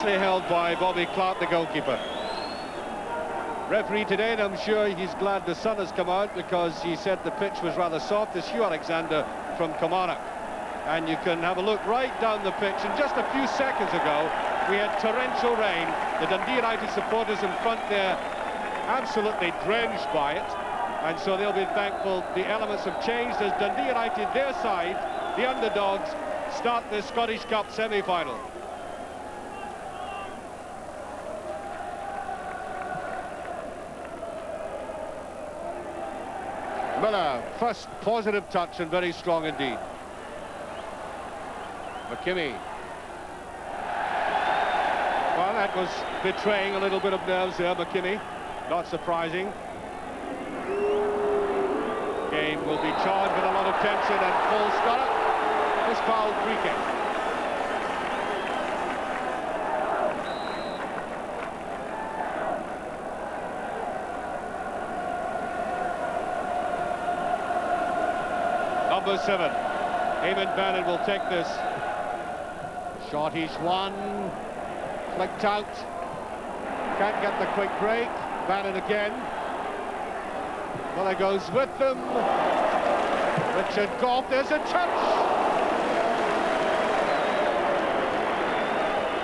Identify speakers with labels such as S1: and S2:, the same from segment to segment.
S1: Held by Bobby Clark, the goalkeeper. Referee today, and I'm sure he's glad the sun has come out, because he said the pitch was rather soft, is Hugh Alexander from Kilmarnock. And you can have a look right down the pitch, and just a few seconds ago we had torrential rain. The Dundee United supporters in front there absolutely drenched by it, and so they'll be thankful the elements have changed as Dundee United, their side, the underdogs, start the Scottish Cup semi-final. Miller, first positive touch and very strong indeed. McKimmie. Well, that was betraying a little bit of nerves there, McKimmie. Not surprising. Game will be charged with a lot of tension, and Paul Scott is fouled, free kick. Number 7, Eamon Bannon will take this. Shot, he's won. Flicked out. Can't get the quick break. Bannon again. Miller goes with them. Richard Goff, there's a touch.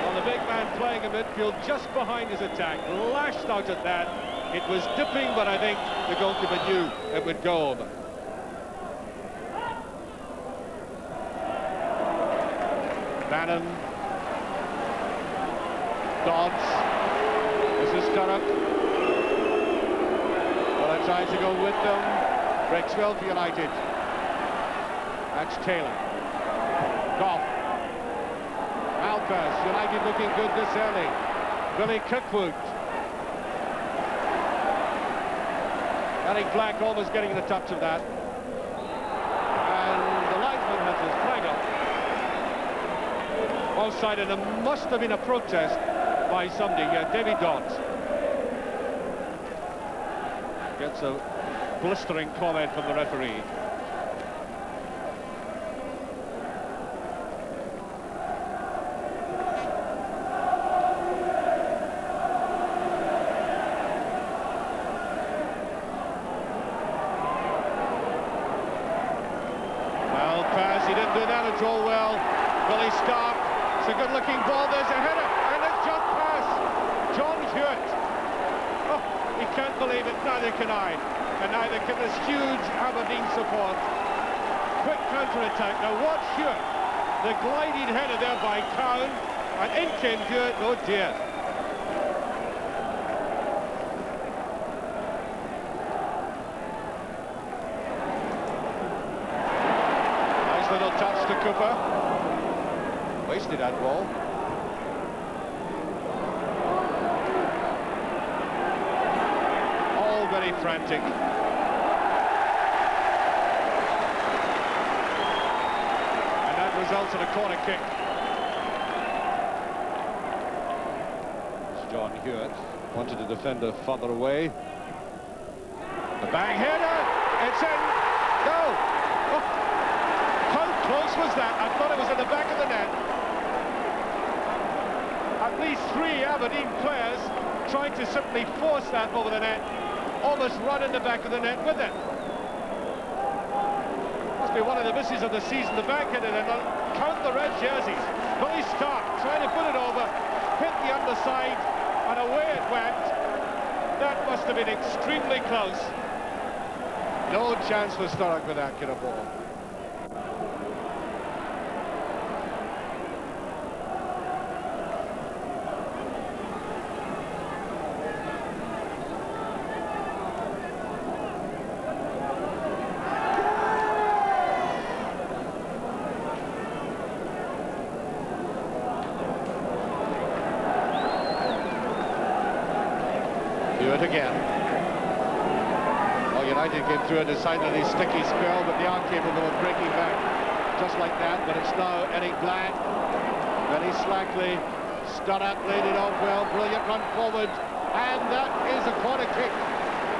S1: Well, the big man playing in midfield just behind his attack, lashed out at that. It was dipping, but I think the goalkeeper knew it would go over. Bannon, Dodds, this is Sturrock. Well, tries to go with them, breaks well for United. That's Taylor. Goff. Malpass, United looking good this early. Billy Kirkwood. Eric Black almost getting the touch of that. And the linesman has his flag up. Offside, and there must have been a protest by somebody. Yeah, David Dodds gets a blistering comment from the referee. Well, pass, he didn't do that at all well. Billy Stark. It's a good-looking ball. There's a header, and a jump pass. John Hewitt. Oh, he can't believe it. Neither can I, and neither can this huge Aberdeen support. Quick counter-attack. Now watch Hewitt. The gliding header there by Cowan, and in came Hewitt. Oh dear. Nice little touch to Cooper. Wasted that ball. All very frantic. And that results in a corner kick. It's John Hewitt. Wanted the defender further away. The bang header. It's in. Go. Oh. How close was that? I thought it was in the back of the net. At least 3 Aberdeen players trying to simply force that over the net, almost run in the back of the net with it. Must be one of the misses of the season, the backhanded, and count the red jerseys. Billy Stark trying to put it over, hit the underside, and away it went. That must have been extremely close. No chance for Sturrock with that kind of ball. Do it again. Well, United came through a decidedly sticky spell, but they are capable of breaking back just like that. But it's now Eric Black, very slackly. Sturrock laid it off well, brilliant run forward, and that is a corner kick.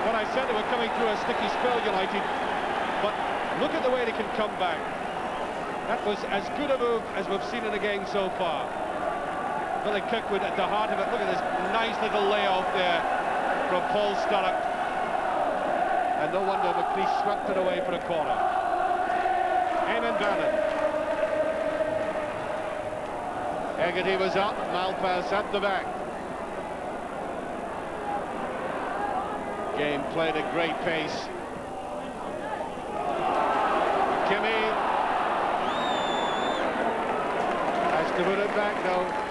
S1: What I said, they were coming through a sticky spell, United, but look at the way they can come back. That was as good a move as we've seen in the game so far. Billy Kirkwood at the heart of it. Look at this nice little layoff there from Paul Sturrock. And no wonder McLeish swept it away for a corner. Eamon Bannon. Hegarty was up, Malpass at the back. Game played at great pace. Kimmy has to put it back though.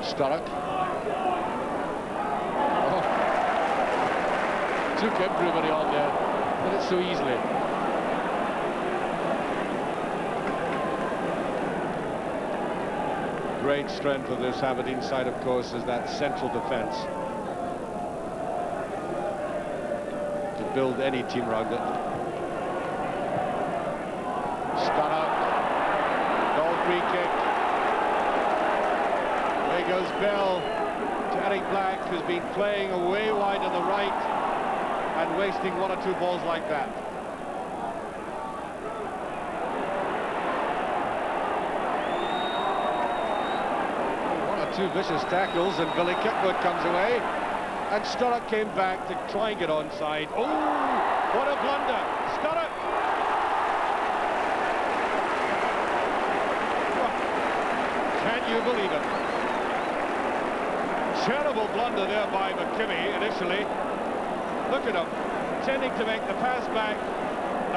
S1: Sturrock. Oh. Took everybody on there. Did it so easily. Great strength of this Aberdeen side, of course, is that central defence. To build any team around it. Sturrock. Goal free kick. There goes Bell to Eric Black, who's been playing away wide on the right and wasting one or two balls like that. One or two vicious tackles, and Billy Kirkwood comes away, and Sturrock came back to try and get onside. Oh, what a blunder! Sturrock! Can you believe it? Terrible blunder there by McKimmie initially. Look at him, tending to make the pass back.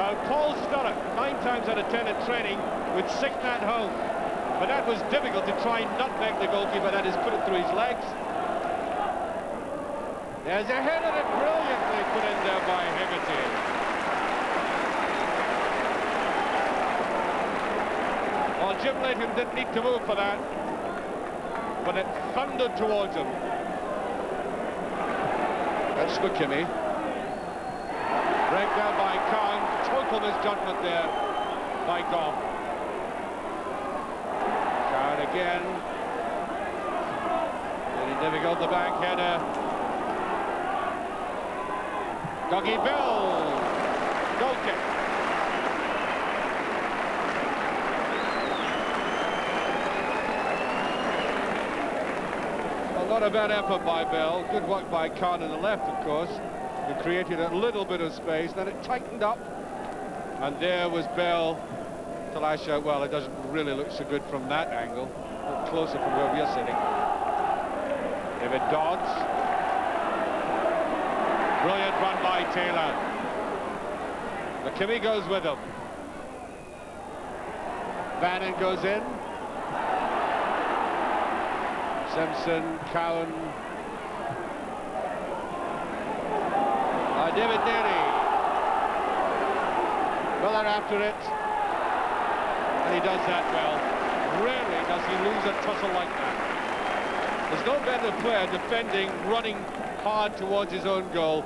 S1: Now Paul Sturrock, 9 times out of 10 in training, would sink that home. But that was difficult to try and nutmeg the goalkeeper, that is, put it through his legs. There's a header that brilliantly put in there by Hegarty. Well, Jim Latham didn't need to move for that, but it thundered towards him. That's McKimmie. Breakdown by Khan. Total misjudgment there by Goff. Khan again. Very difficult, the back header. Dougie Bell. Goal kick. Not a bad effort by Bell. Good work by Khan on the left, of course, who created a little bit of space. Then it tightened up, and there was Bell to lash out. Well, it doesn't really look so good from that angle. Look closer from where we're sitting. David Dodds. Brilliant run by Taylor. McKimmie goes with him. Bannon goes in. Simpson, Cowan, David Derry. Miller after it, and he does that well. Rarely does he lose a tussle like that. There's no better player defending, running hard towards his own goal,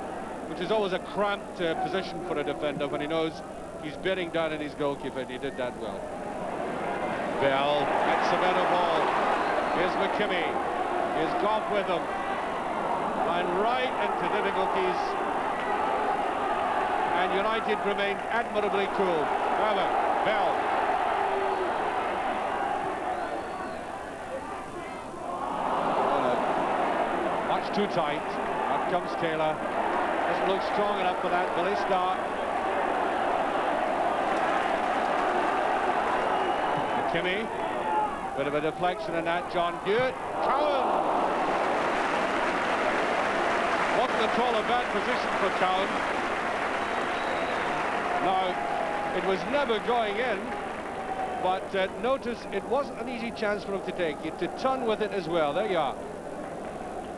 S1: which is always a cramped position for a defender when he knows he's bearing down on his goalkeeper, and he did that well. Bell gets a better ball. Here's McKimmie. Here's Goff with him. And right into difficulties. And United remained admirably cool. However, Bell. Much too tight. Up comes Taylor. Doesn't look strong enough for that. Billy Stark. McKimmie. Bit of a deflection in that, John Hewitt. Cowan! Wasn't at all a bad position for Cowan. Now, it was never going in, but notice it wasn't an easy chance for him to take. He had to turn with it as well. There you are.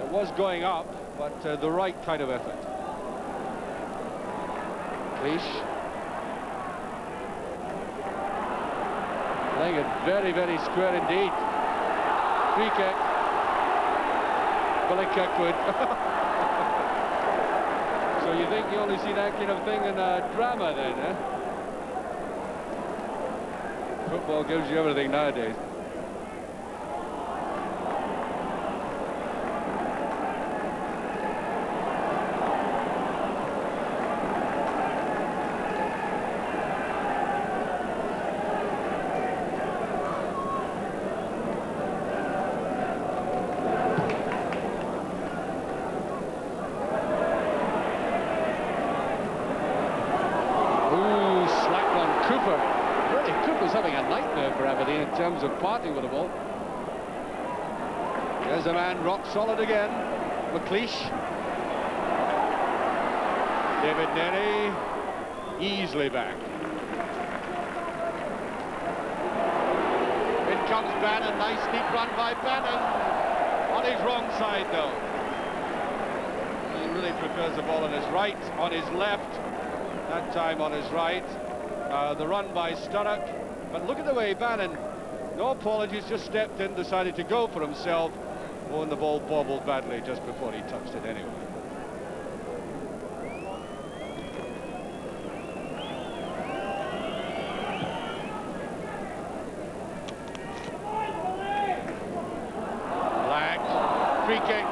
S1: It was going up, but the right kind of effort. Leash. Playing it very, very square indeed. Free kick. Billy Kirkwood. So you think you only see that kind of thing in a drama then, eh? Football gives you everything nowadays. Cooper's having a nightmare for Aberdeen in terms of parting with the ball. There's a man rock solid again, McLeish. David Nerry easily back. In comes Bannon, nice deep run by Bannon. On his wrong side though. He really prefers the ball on his right, on his left. That time on his right. The run by Sturrock. But look at the way Bannon, no apologies, just stepped in, decided to go for himself. Oh, and the ball bobbled badly just before he touched it anyway. Black, free kick.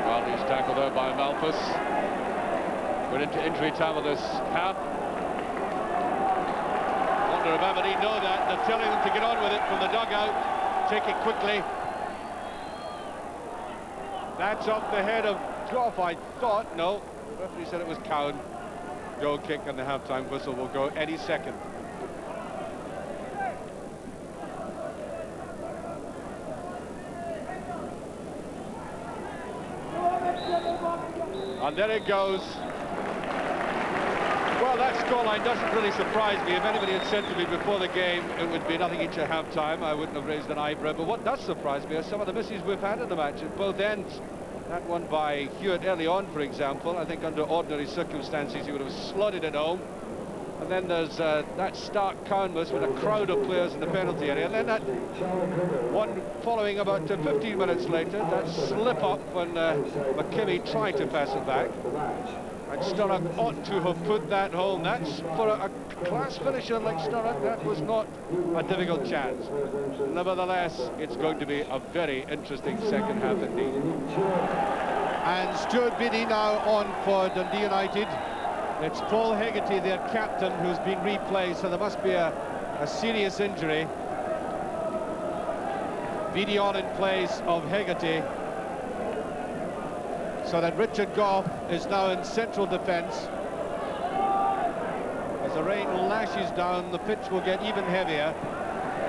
S1: Well, he's tackled there by Malpas. We're into injury time of this half. Wonder if Aberdeen know that. They're telling them to get on with it from the dugout. Take it quickly. That's off the head of Goff, I thought. No, the referee said it was Cowan. Goal kick and the half-time whistle will go any second. And there it goes. Well, that scoreline doesn't really surprise me. If anybody had said to me before the game it would be nothing each at half-time, I wouldn't have raised an eyebrow. But what does surprise me are some of the misses we've had in the match at both ends. That one by Hewitt early on, for example. I think under ordinary circumstances he would have slotted it home. And then there's that stark Cowan miss with a crowd of players in the penalty area. And then that one following about 15 minutes later, that slip-up when McKimmie tried to pass it back. And Sturrock ought to have put that home. That's for a class finisher like Sturrock. That was not a difficult chance. Nevertheless, it's going to be a very interesting second half indeed. And Stuart Beattie now on for Dundee United. It's Paul Hegarty, their captain, who's been replaced, so there must be a serious injury. Beattie on in place of Hegarty. So that Richard Goff is now in central defence. As the rain lashes down, the pitch will get even heavier.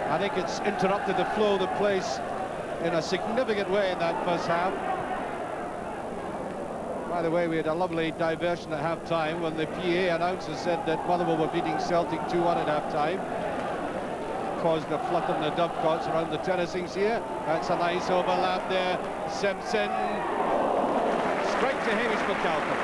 S1: I think it's interrupted the flow of the place in a significant way in that first half. By the way, we had a lovely diversion at half-time when the PA announcer said that Motherwell were beating Celtic 2-1 at half-time. Caused a flutter in the dovecots around the terracings here. That's a nice overlap there. Simpson. Straight to Hamish McAlpin.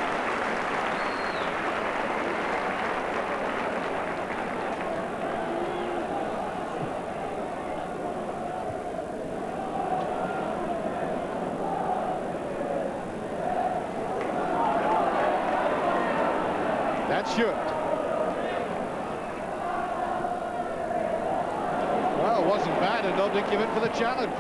S1: That's Hewitt. Well, it wasn't bad, and nobody came in for the challenge.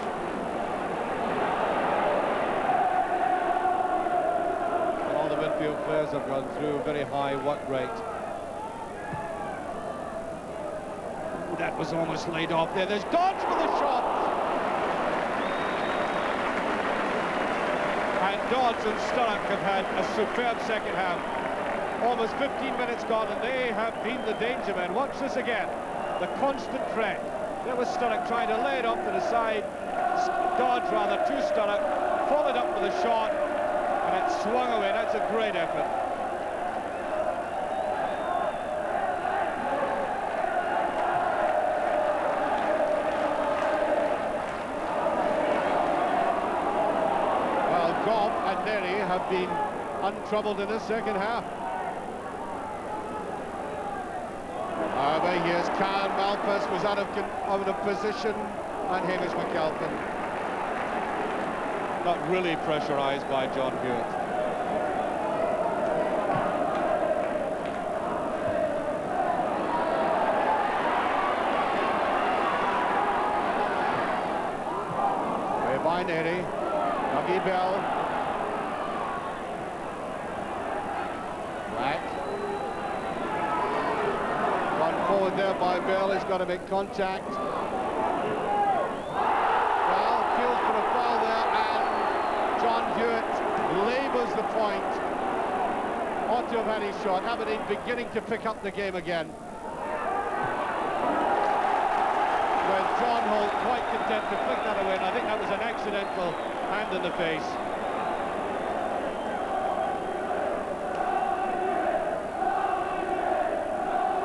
S1: Midfield players have gone through a very high work rate. Ooh, that was almost laid off there. There's Dodge for the shot. And Dodge and Sturrock have had a superb second half. Almost 15 minutes gone and they have been the danger men. Watch this again. The constant threat. There was Sturrock trying to lay it off to the side. Dodge rather to Sturrock. Followed up with a shot. And it swung away. That's a great effort. Well, Goff and Nerry have been untroubled in the second half. However, here's Khan. Malpas was out of position, and Hamish McAlpin. Not really pressurised by John Hewitt. Way by Nerry. Dougie Bell. Black. Run forward there by Bell. He's got to make contact. Hewitt labours the point. Ought to have had his shot. Aberdeen beginning to pick up the game again. John Holt quite content to flick that away, and I think that was an accidental hand in the face.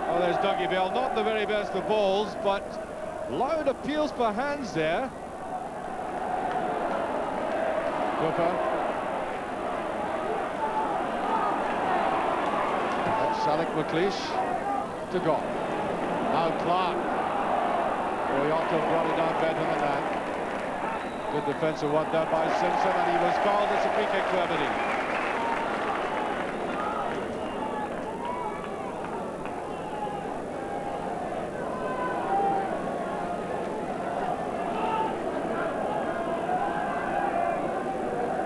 S1: Oh, there's Dougie Bell, not the very best of balls, but loud appeals for hands there. Cooper. That's Salik McLeish to go. Now Clark. Oh, he ought to have brought it down better than that. Good defensive one there by Simpson, and he was fouled. It's a free kick to Aberdeen.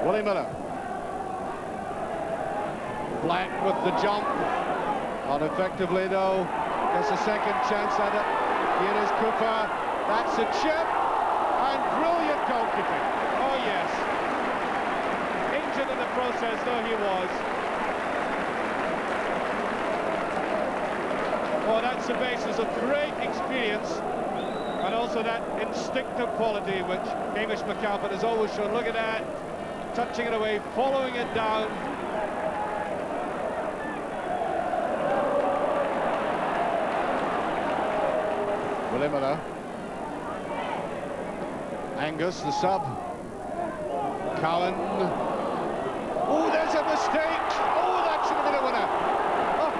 S1: Willie Miller. Black with the jump. Not effectively though. Gets a second chance at it. Here is Cooper. That's a chip. And brilliant goalkeeping. Oh yes. Injured in the process though he was. Oh, that's the basis of great experience. And also that instinctive quality which Hamish McAlpin has always shown. Look at that. Touching it away, following it down. Willie Miller. Angus, the sub. Cowan. Oh, there's a mistake. Oh, that should have been a winner. Oh.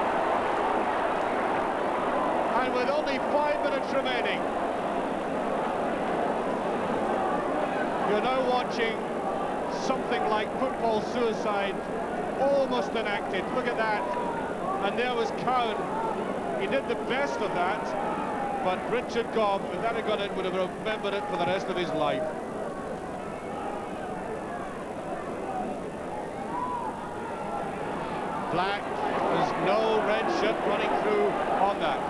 S1: And with only 5 minutes remaining, you're now watching something like football suicide, almost enacted. Look at that. And there was Cowan. He did the best of that, but Richard Goff, if that had gone in, would have remembered it for the rest of his life. Black, there's no red shirt running through on that.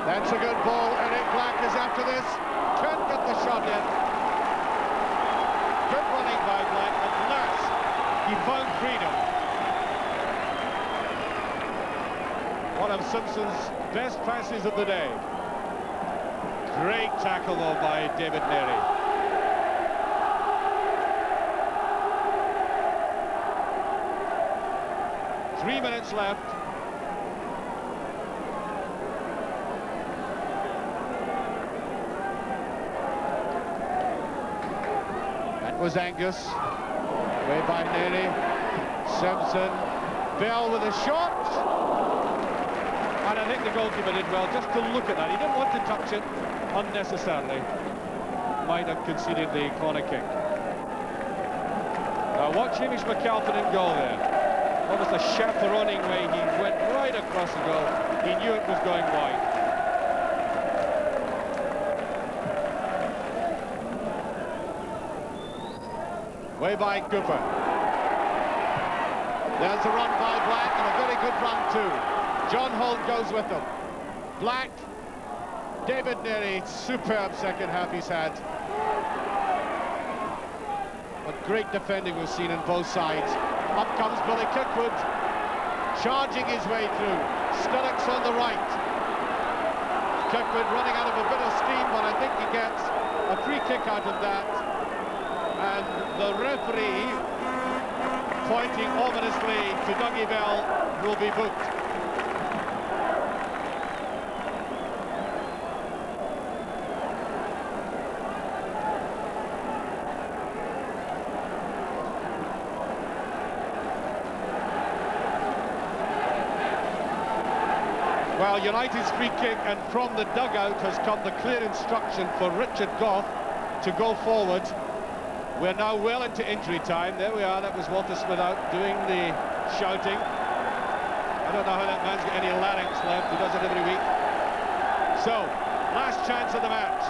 S1: That's a good ball. Eric Black is after this. Can't get the shot in. Good running by Black. At last, he found freedom. One of Simpson's best passes of the day. Great tackle, though, by David Neary. Three minutes left. Was Angus, way by Neary, Simpson, Bell with a shot, and I think the goalkeeper did well just to look at that. He didn't want to touch it unnecessarily. Might have conceded the corner kick. Now watch Hamish McAlpin in goal there. Almost a chaperoning way, he went right across the goal. He knew it was going wide. Way by Cooper. There's a run by Black, and a very good run too. John Holt goes with them. Black, David Neary, superb second half he's had. What great defending we've seen on both sides. Up comes Billy Kirkwood, charging his way through. Sturrock's on the right. Kirkwood running out of a bit of steam, but I think he gets a free kick out of that. And the referee, pointing ominously to Dougie Bell, will be booked. Well, United's free kick, and from the dugout has come the clear instruction for Richard Goff to go forward. We're now well into injury time. There we are. That was Walter Smith out doing the shouting. I don't know how that man's got any larynx left. He does it every week. So, last chance of the match.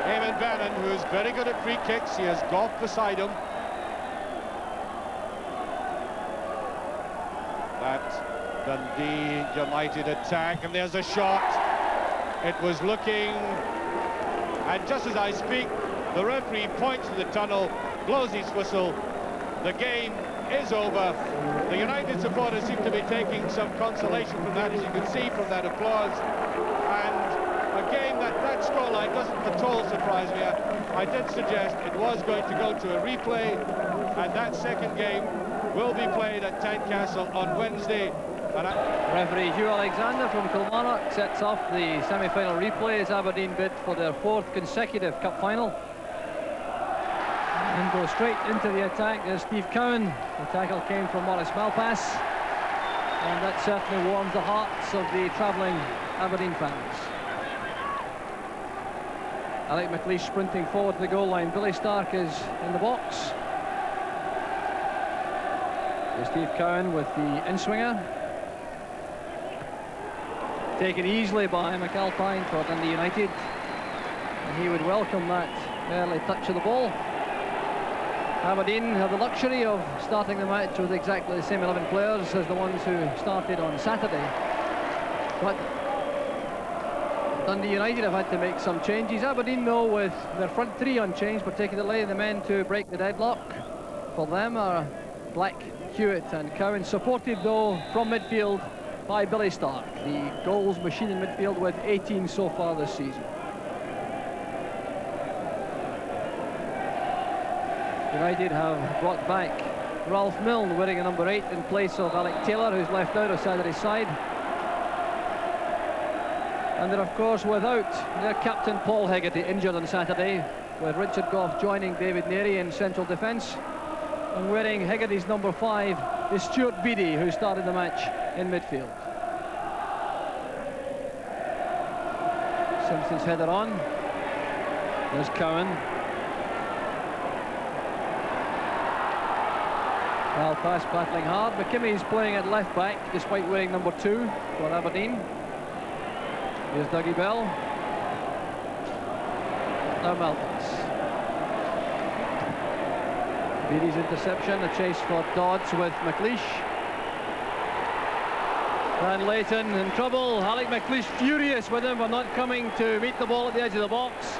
S1: Eamon Bannon, who's very good at free kicks. He has Goff beside him. That Dundee United attack, and there's a shot. It was looking, and just as I speak, the referee points to the tunnel, blows his whistle. The game is over. The United supporters seem to be taking some consolation from that, as you can see from that applause. And a game that scoreline doesn't at all surprise me. I did suggest it was going to go to a replay, and that second game will be played at Tynecastle on Wednesday.
S2: Referee Hugh Alexander from Kilmarnock sets off the semi-final replay as Aberdeen bid for their 4th consecutive cup final. And go straight into the attack. There's Steve Cowan. The tackle came from Maurice Malpass, and that certainly warms the hearts of the travelling Aberdeen fans. Alec McLeish sprinting forward to the goal line. Billy Stark is in the box. There's Steve Cowan with the in-swinger. Taken easily by McAlpine for Dundee United, and he would welcome that early touch of the ball. Aberdeen have the luxury of starting the match with exactly the same 11 players as the ones who started on Saturday, but Dundee United have had to make some changes. Aberdeen, though, with their front three unchanged, particularly the men to break the deadlock for them are Black, Hewitt and Cowan, supported though from midfield by Billy Stark, the goals machine in midfield with 18 so far this season. United have brought back Ralph Milne wearing a number 8 in place of Alec Taylor, who's left out of Saturday's side. And they're of course without their captain Paul Hegarty, injured on Saturday, with Richard Gough joining David Neary in central defence. And wearing Hegarty's number 5 is Stuart Beattie, who started the match in midfield. Simpson's header on. There's Cowan. Malpass battling hard. McKimmy's playing at left back despite wearing number 2 for Aberdeen. Here's Dougie Bell. Now Malpass. Beattie's interception, a chase for Dodds with McLeish. And Leighton in trouble. Alec McLeish furious with him for not coming to meet the ball at the edge of the box.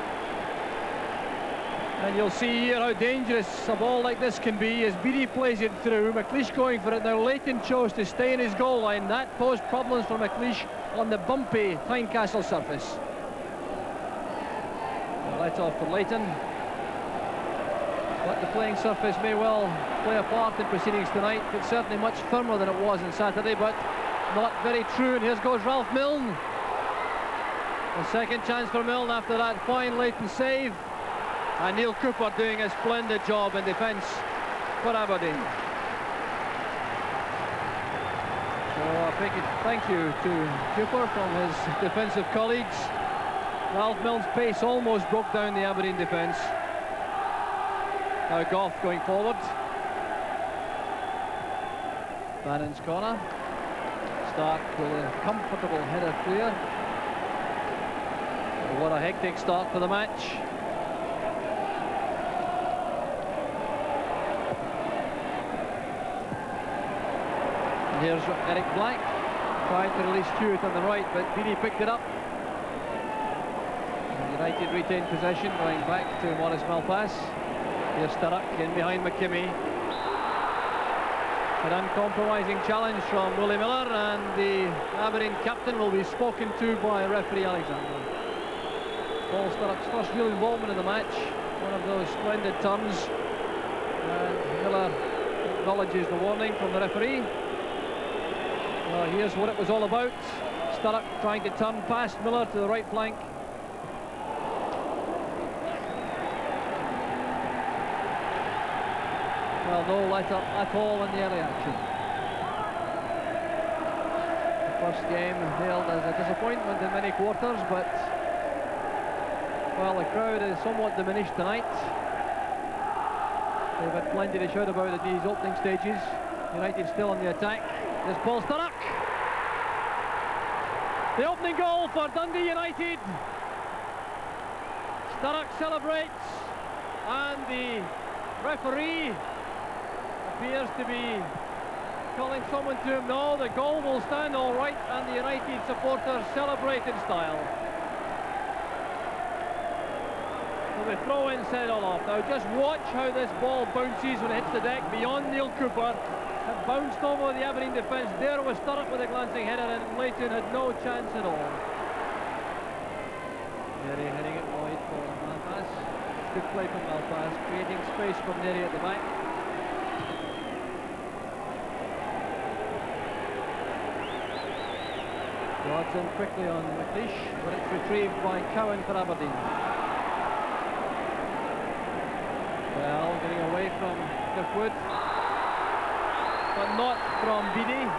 S2: And you'll see here how dangerous a ball like this can be as Beattie plays it through. McLeish going for it. Now Leighton chose to stay in his goal line. That posed problems for McLeish on the bumpy Tynecastle surface. Let off for Leighton. But the playing surface may well play a part in proceedings tonight. It's certainly much firmer than it was on Saturday, but not very true. And here goes Ralph Milne. A second chance for Milne after that fine Leighton save. And Neil Cooper doing a splendid job in defence for Aberdeen. So a big thank you to Cooper from his defensive colleagues. Ralph Milne's pace almost broke down the Aberdeen defence. Now Gough going forward. Bannon's corner. Stark with a comfortable header clear. What a hectic start for the match. And here's Eric Black trying to release Hewitt on the right, but Beattie picked it up. And United retained possession, going back to Maurice Malpass. Here's Sturrock in behind McKimmy. An uncompromising challenge from Willie Miller, and the Aberdeen captain will be spoken to by referee Alexander. Paul Sturrock's first real involvement in the match, one of those splendid turns, and Miller acknowledges the warning from the referee. Well, here's what it was all about. Sturrock trying to turn past Miller to the right flank. Well, no let up at all in the early action. The first game hailed as a disappointment in many quarters, but well, the crowd is somewhat diminished tonight. They've had plenty to shout about in these opening stages. United still on the attack. There's Paul Sturrock. The opening goal for Dundee United. Sturrock celebrates, and the referee appears to be calling someone to him. No, the goal will stand all right, and the United supporters celebrate in style. So the throw-in set it all off. Now just watch how this ball bounces when it hits the deck beyond Neil Cooper. It bounced over the Aberdeen defence. There was Sturrock with a glancing header, and Leighton had no chance at all. Neri heading it wide for Malpass. Good play from Malpass, creating space from Neri at the back. Guards in quickly on McLeish, but it's retrieved by Cowan for Aberdeen. Well, getting away from Kirkwood, but not from Beattie.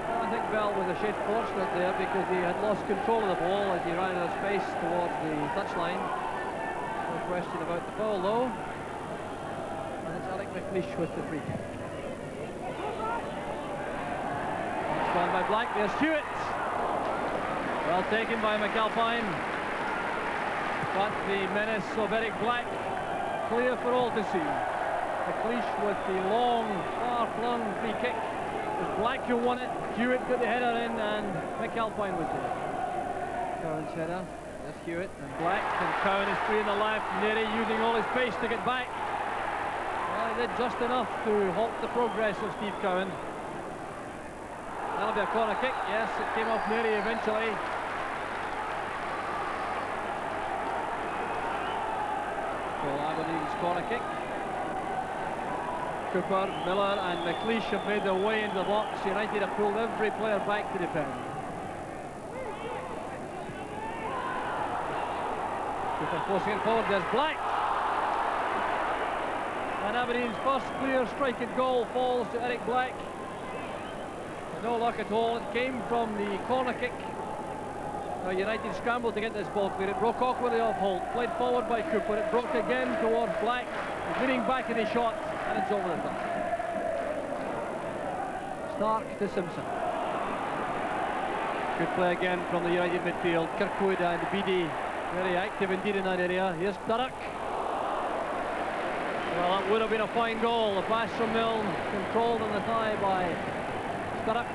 S2: Well, I think Bell was a shade fortunate there because he had lost control of the ball as he ran out of space towards the touchline. No question about the foul though. And it's Alec McLeish with the free kick. Gone by Black, there's Hewitt. Well taken by McAlpine. But the menace of Eric Black clear for all to see. McLeish with the long, far-flung free kick. It was Black who won it. Hewitt got the header in, and McAlpine was there. Cowan's header. That's Hewitt and Black, and Cowan is free in the left. Neri using all his pace to get back. Well, he did just enough to halt the progress of Steve Cowan. That'll be a corner kick. Yes, it came off Neri eventually. So Aberdeen's corner kick. Cooper, Miller and McLeish have made their way into the box. United have pulled every player back to defend. Cooper forcing it forward. There's Black. And Aberdeen's first clear striking goal falls to Eric Black. No luck at all. It came from the corner kick. Now United scrambled to get this ball clear. It broke awkwardly with the off Holt. Played forward by Cooper. It broke again towards Black. He's leaning back in his shot, and it's over the top. Stark to Simpson. Good play again from the United midfield. Kirkwood and Beattie very active indeed in that area. Here's Sturrock. Well, that would have been a fine goal. The pass from Milne, controlled on the thigh by Sturrock.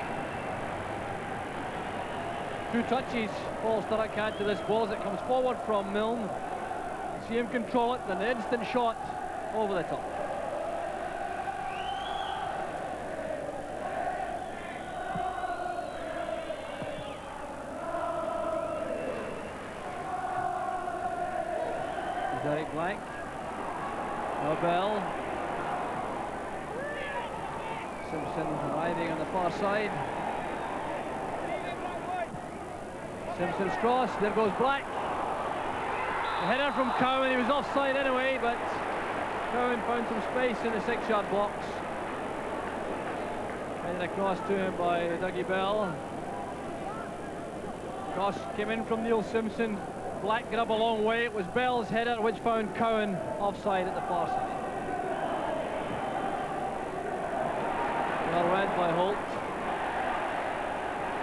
S2: Two touches Paul Sturrock had to this ball as it comes forward from Milne. See him control it, then an instant shot over the top. There's Eric Black. Nobel. Simpson arriving on the far side. Simpson's cross, there goes Black. The header from Cowan, he was offside anyway, but Cowan found some space in the 6-yard box. Headed across to him by Dougie Bell. Cross came in from Neil Simpson. Black got up a long way. It was Bell's header which found Cowan offside at the far side. Well read by Holt.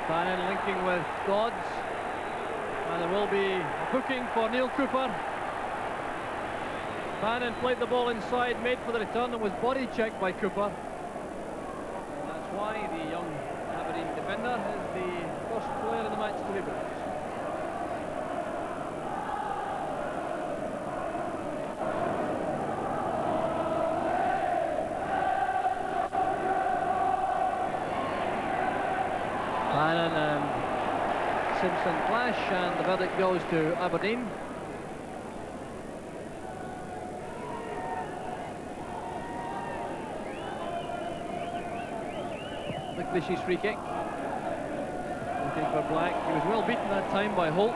S2: Bannon linking with Dodds. And there will be a booking for Neil Cooper. Bannon played the ball inside, made for the return, and was body checked by Cooper. And that's why the young Aberdeen defender is the first player in the match to be booked. Bannon and Simpson clash, and the verdict goes to Aberdeen. McLeish's free kick. Looking for Black. He was well beaten that time by Holt.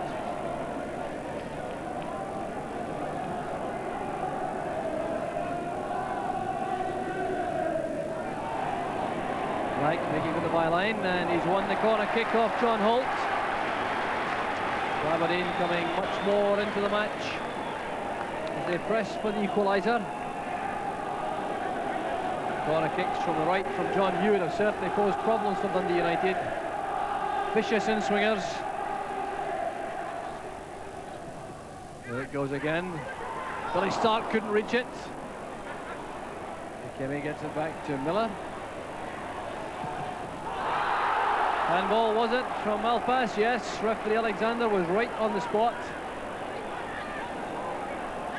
S2: Black making for the byline, and he's won the corner kick off John Holt. Aberdeen coming much more into the match as they press for the equaliser. Corner kicks from the right from John Hewitt have certainly posed problems for Dundee United. Vicious in-swingers. There it goes again. Billy Stark couldn't reach it. McKimmie gets it back to Miller. Handball, was it, from Malpass? Yes, referee Alexander was right on the spot.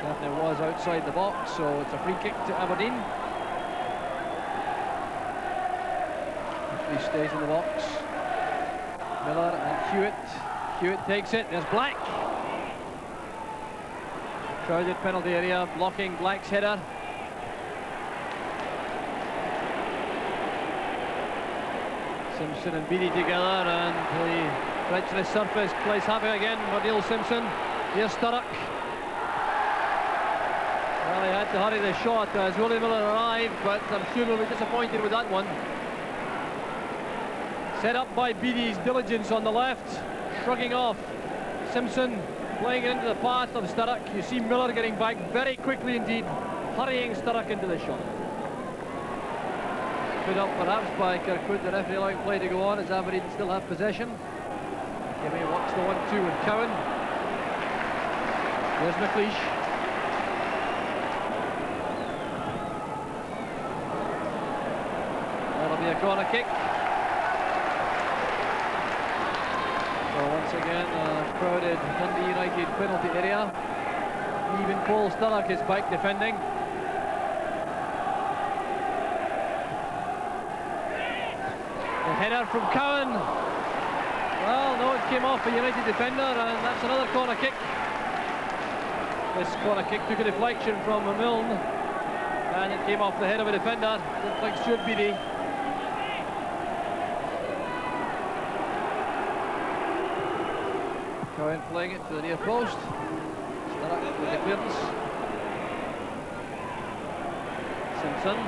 S2: Certainly was outside the box, so it's a free kick to Aberdeen. He stays in the box. Miller and Hewitt. Hewitt takes it, there's Black. Crowded penalty area, blocking Black's header. Simpson and Beattie together, and the treacherous surface plays havoc again for Neil Simpson. Here's Sturrock. Well, he had to hurry the shot as Willie Miller arrived, but I'm sure he'll be disappointed with that one. Set up by Beattie's diligence on the left, shrugging off. Simpson playing it into the path of Sturrock. You see Miller getting back very quickly indeed, hurrying Sturrock into the shot. Put up perhaps by Kirkwood. The referee allowing play to go on as Aberdeen still have possession. McKimmie walks the 1-2 with Cowan. There's McLeish. That'll be a corner kick. So once again, a crowded Dundee United penalty area. Even Paul Sturrock is back defending. The header from Cowan. Well, no, it came off a United defender, and that's another corner kick. This corner kick took a deflection from Milne, and it came off the head of a defender. Looked like Stuart Beattie. Cowan playing it to the near post. Sturrock with the clearance. Simpson.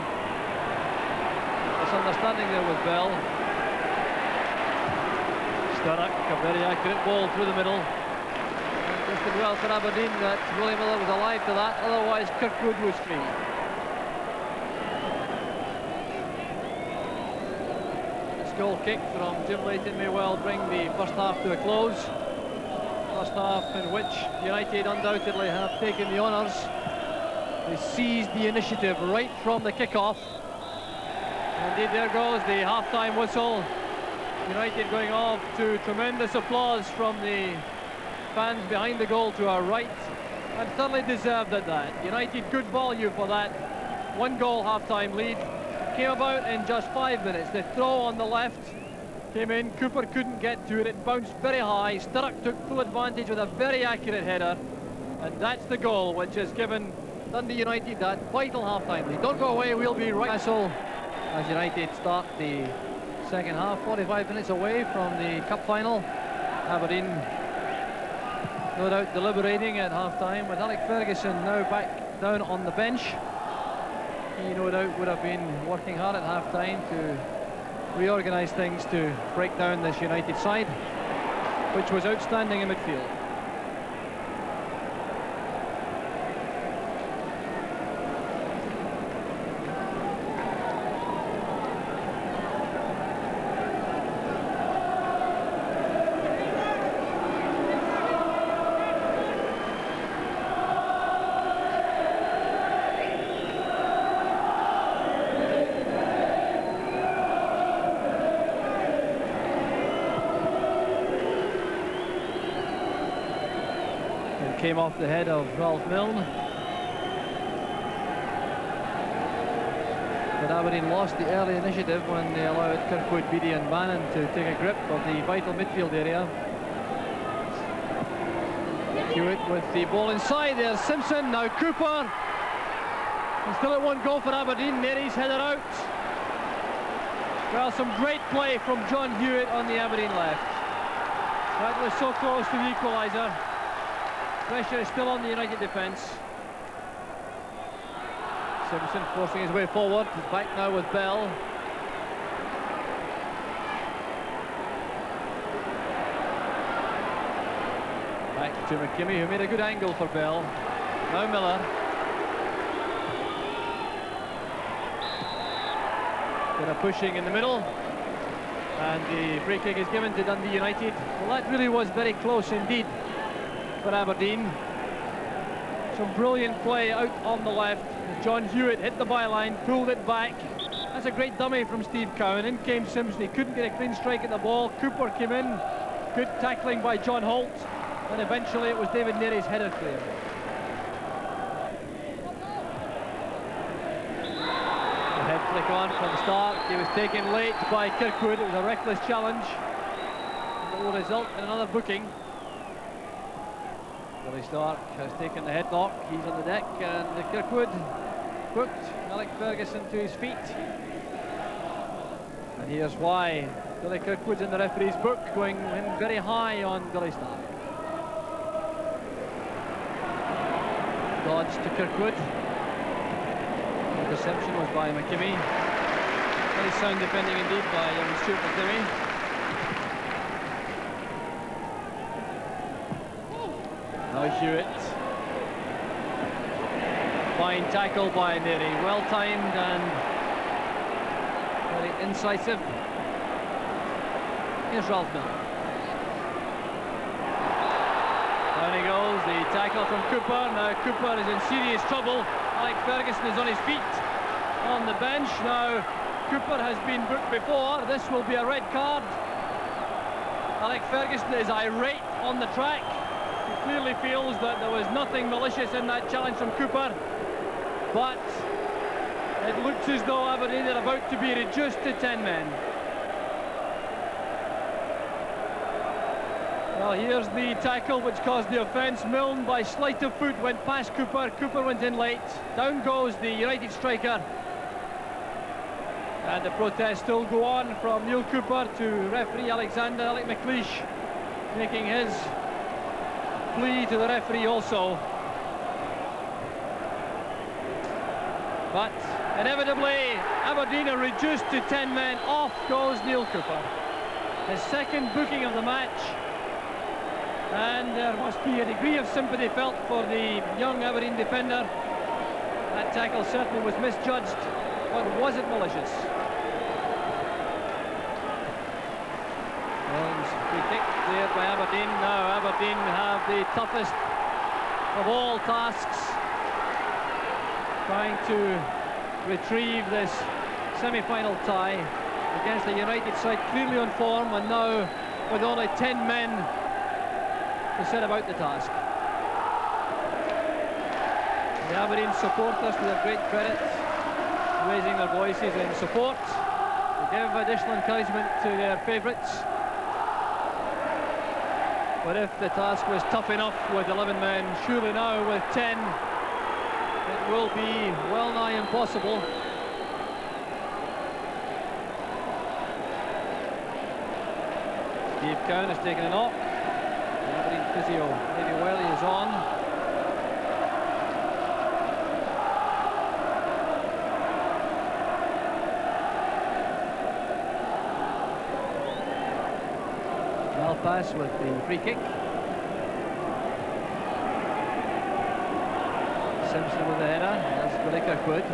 S2: Misunderstanding there with Bell. Sturrock, a very accurate ball through the middle. And just did well for Aberdeen that Willie Miller was alive to that, otherwise Kirkwood was free. This goal kick from Jim Leighton may well bring the first half to a close. First half in which United undoubtedly have taken the honours. They seized the initiative right from the kick-off. Indeed, there goes the half-time whistle. United going off to tremendous applause from the fans behind the goal to our right, and thoroughly deserved at that. United good value for that. 1-goal half-time lead. Came about in just 5 minutes. The throw on the left came in. Cooper couldn't get to it. It bounced very high. Sturrock took full advantage with a very accurate header, and that's the goal which has given Dundee United that vital half-time lead. Don't go away, we'll be right. As United start the second half, 45 minutes away from the cup final. Aberdeen no doubt deliberating at half-time, with Alec Ferguson now back down on the bench. He no doubt would have been working hard at half-time to reorganise things to break down this United side, which was outstanding in midfield. Came off the head of Ralph Milne. But Aberdeen lost the early initiative when they allowed Kirkwood, Beattie and Bannon to take a grip of the vital midfield area. Hewitt with the ball inside. There's Simpson, now Cooper. And still at 1 goal for Aberdeen. Mary's header out. Well, some great play from John Hewitt on the Aberdeen left. That was so close to the equaliser. Pressure is still on the United defence. Simpson forcing his way forward. He's back now with Bell. Back to McKimmie, who made a good angle for Bell. Now Miller. Bit of pushing in the middle. And the free kick is given to Dundee United. Well, that really was very close indeed for Aberdeen. Some brilliant play out on the left. John Hewitt hit the byline, pulled it back. That's a great dummy from Steve Cowan. In came Simpson. He couldn't get a clean strike at the ball. Cooper came in. Good tackling by John Holt. And eventually it was David Neary's header clear. The head flick on from the start. He was taken late by Kirkwood. It was a reckless challenge. It will result in another booking. Billy Stark has taken the headlock. He's on the deck, and the Kirkwood booked Alec Ferguson to his feet. And here's why. Billy Kirkwood's in the referee's book, going in very high on Billy Stark. Dodge to Kirkwood. The reception was by McKimmie. Very sound defending indeed by young Stuart McKimmie. Now Hewitt. Fine tackle by Neary, well timed and very incisive. Here's Ralph Miller. Down he goes, the tackle from Cooper. Now Cooper is in serious trouble. Alec Ferguson is on his feet on the bench. Now Cooper has been booked before. This will be a red card. Alec Ferguson is irate on the track. He clearly feels that there was nothing malicious in that challenge from Cooper, but it looks as though Aberdeen are about to be reduced to 10 men. Well, here's the tackle which caused the offence. Milne by sleight of foot went past Cooper. Cooper went in late. Down goes the United striker. And the protests still go on from Neil Cooper to referee Alexander. Alec McLeish making his plea to the referee also. But inevitably Aberdeen are reduced to 10 men. Off goes Neil Cooper. His second booking of the match. And there must be a degree of sympathy felt for the young Aberdeen defender. That tackle certainly was misjudged, but wasn't malicious. Free kick cleared by Aberdeen. Now Aberdeen have the toughest of all tasks, trying to retrieve this semi-final tie against the United side clearly on form, and now with only 10 men to set about the task. The Aberdeen supporters, to their great credit, raising their voices in support to give additional encouragement to their favourites. But if the task was tough enough with 11 men, surely now with 10 it will be well nigh impossible. Steve Cowan has taken a knock. The Aberdeen physio, Davy Wiley, is on. Pass with the free kick. Simpson with the header. That's Billy Kirkwood.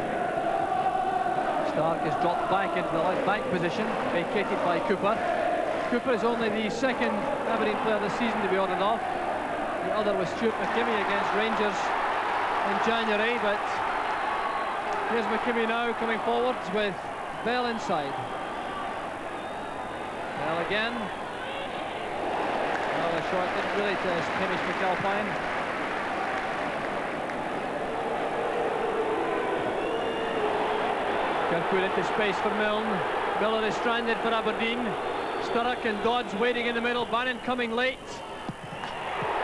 S2: Stark is dropped back into the left back position, vacated by Cooper. Cooper is only the second Aberdeen player this season to be ordered off. The other was Stuart McKimmie against Rangers in January, but here's McKimmie now coming forwards with Bell inside. Bell again. Shot didn't really test Hamish McAlpine. Kirkwood into space for Milne. Miller is stranded for Aberdeen. Sturrock and Dodds waiting in the middle. Bannon coming late.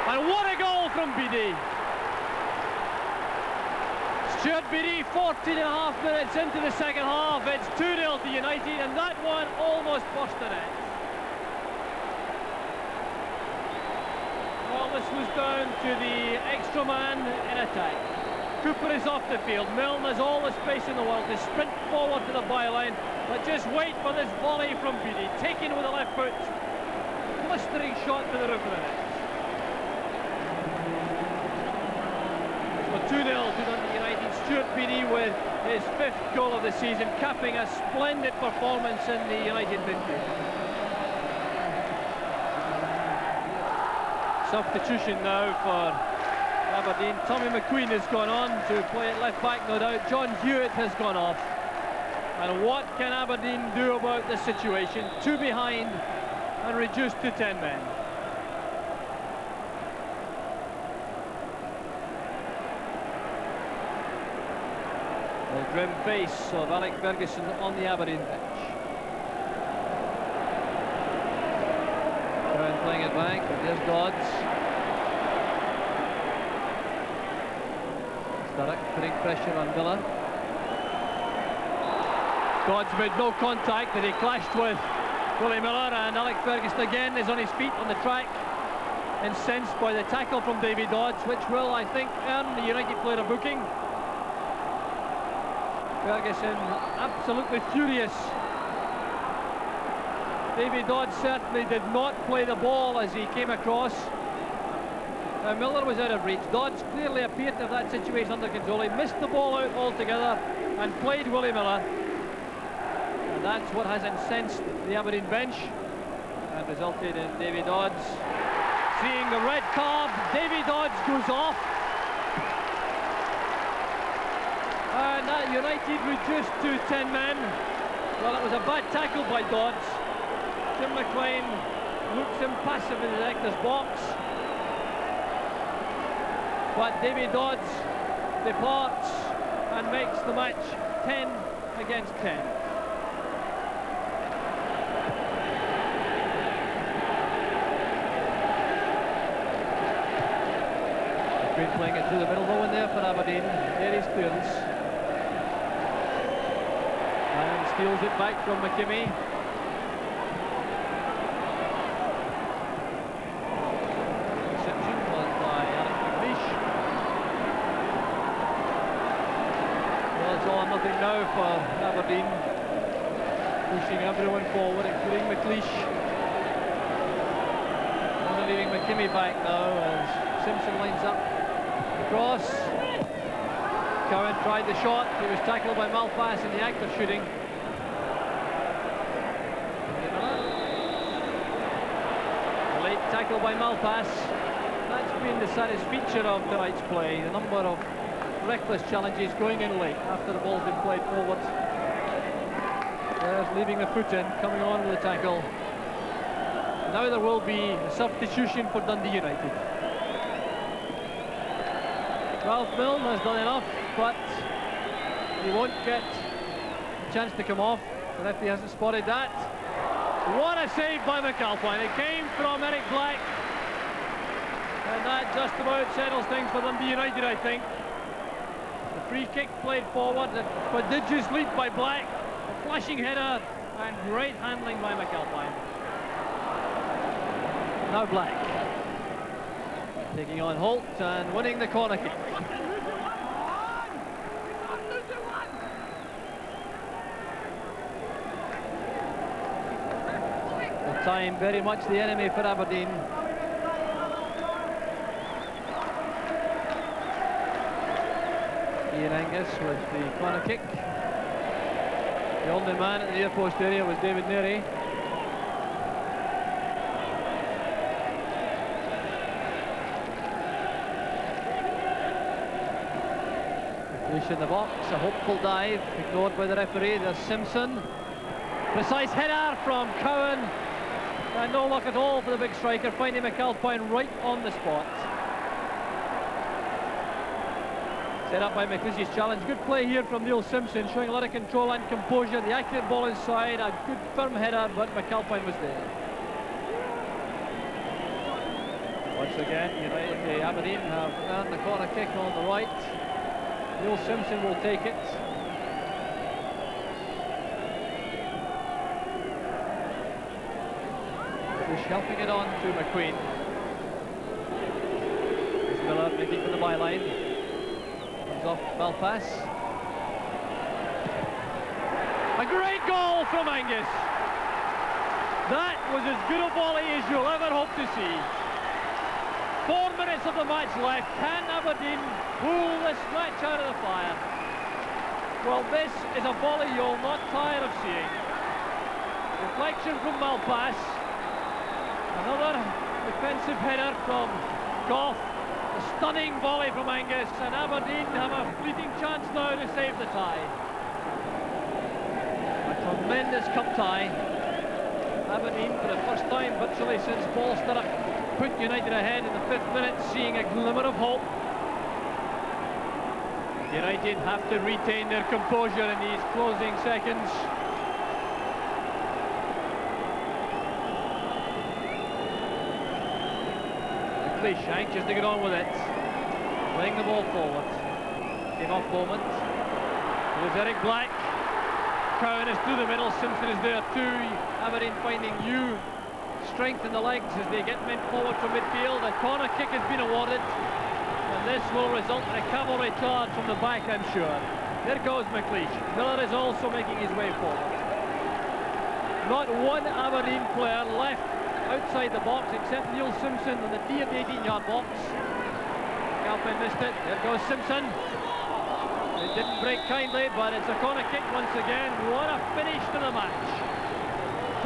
S2: And what a goal from BD! Stuart BD, 14.5 minutes into the second half. It's 2-0 to United, and that one almost burst the net. This was down to the extra man in attack. Cooper is off the field. Milne has all the space in the world to sprint forward to the byline, but just wait for this volley from Beattie. Taken with the left foot. Blistering shot to the roof of the net. So 2-0 to Dundee United. Stuart Beattie with his 5th goal of the season, capping a splendid performance in the United midfield. Substitution now for Aberdeen. Tommy McQueen has gone on to play at left back, no doubt. John Hewitt has gone off. And what can Aberdeen do about this situation? 2 behind and reduced to 10 men. The grim face of Alec Ferguson on the Aberdeen bench. Cowan playing it back, and here's Dodds. Sturrock putting pressure on Miller. Dodds made no contact, but he clashed with Willie Miller, and Alec Ferguson again is on his feet on the track, incensed by the tackle from Davy Dodds, which will, I think, earn the United player a booking. Ferguson absolutely furious. Davy Dodds certainly did not play the ball as he came across. Now Miller was out of reach. Dodds clearly appeared to have that situation under control. He missed the ball out altogether and played Willie Miller. And that's what has incensed the Aberdeen bench and resulted in Davy Dodds seeing the red card. Davy Dodds goes off. And that United reduced to 10 men. Well, it was a bad tackle by Dodds. Tim McLean looks impassive in the director's box. But Davy Dodds departs and makes the match 10 against 10. Been playing it through the middle, no one there for Aberdeen. There is clearance. And steals it back from McKimmie. Reception was by Alex McLeish. Well, it's all or nothing now for Aberdeen. Pushing everyone forward, including McLeish. Only leaving McKimmie back now as Simpson lines up. Cross. Cowan tried the shot. He was tackled by Malpass in the act of shooting. A late tackle by Malpass. That's been the saddest feature of tonight's play. The number of reckless challenges going in late after the ball's been played forward. There's leaving the foot in, coming on with the tackle. Now there will be a substitution for Dundee United. Ralph Milne has done enough, but he won't get a chance to come off. The referee hasn't spotted that. What a save by McAlpine. It came from Eric Black. And that just about settles things for Dundee United, I think. The free kick played forward, a prodigious lead by Black, a flashing header, and great handling by McAlpine. Now Black. Taking on Holt and winning the corner kick. The time very much the enemy for Aberdeen. Ian Angus with the corner kick. The only man at the near post area was David Neary. In the box, a hopeful dive, ignored by the referee. There's Simpson. Precise header from Cowan. And no luck at all for the big striker, finding McAlpine right on the spot. Set up by McLeish's challenge. Good play here from Neil Simpson, showing a lot of control and composure. The accurate ball inside, a good firm header, but McAlpine was there. Once again, United, Aberdeen have earned the corner kick on the right. Neil Simpson will take it. Bush helping it on to McQueen. There's Miller making for the byline. Comes off Malpass. A great goal from Angus. That was as good a volley as you'll ever hope to see. 4 minutes of the match left. Can Aberdeen pull this match out of the fire? Well, this is a volley you'll not tire of seeing. Deflection from Malpass. Another defensive header from Goff. The A stunning volley from Angus, and Aberdeen have a fleeting chance now to save the tie. A tremendous cup tie. Aberdeen, for the first time virtually since Paul Sturrock put United ahead in the 5th minute, seeing a glimmer of hope. United have to retain their composure in these closing seconds. McLeish anxious to get on with it, playing the ball forward. Came off moment. There's Eric Black. Cowan is through the middle. Simpson is there too. Aberdeen finding new strength in the legs as they get men forward from midfield. A corner kick has been awarded, and this will result in a cavalry charge from the back, I'm sure. There goes McLeish. Miller is also making his way forward. Not one Aberdeen player left outside the box except Neil Simpson on the tee of the 18-yard box. Galpin missed it. There goes Simpson. It didn't break kindly, but it's a corner kick once again. What a finish to the match.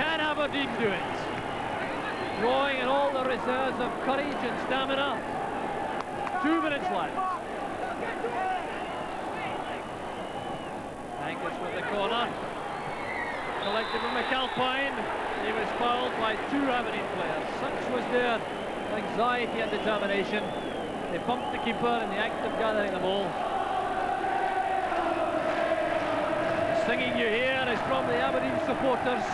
S2: Can Aberdeen do it? Drawing in all the reserves of courage and stamina. 2 minutes left. Angus with the corner. Collected from McAlpine. He was fouled by 2 Aberdeen players. Such was their anxiety and determination. They pumped the keeper in the act of gathering the ball. The singing you hear is from the Aberdeen supporters.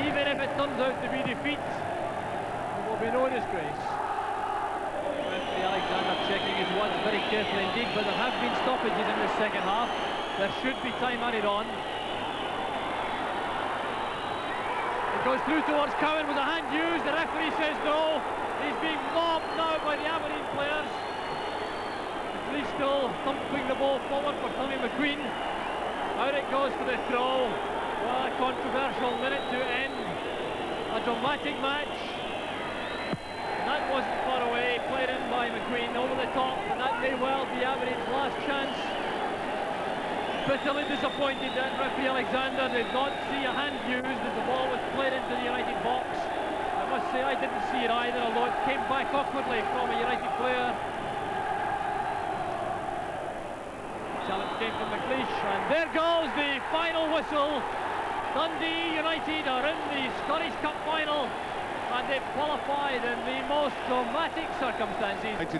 S2: Even if it turns out to be defeat, there will be no disgrace. Referee Alexander checking his watch very carefully indeed, but there have been stoppages in the second half. There should be time added on. It goes through towards Cowan with a hand used. The referee says no. He's being mobbed now by the Aberdeen players. He's still thumping the ball forward for Tommy McQueen. Out it goes for the throw. Well, a controversial minute to end a dramatic match. And that wasn't far away, played in by McQueen over the top, and that may well be Aberdeen's last chance. Bitterly disappointed that referee Alexander did not see a hand used as the ball was played into the United box. I must say I didn't see it either, although it came back awkwardly from a United player. Challenge came from McLeish, and there goes the final whistle. Dundee United are in the Scottish Cup final, and they've qualified in the most dramatic circumstances.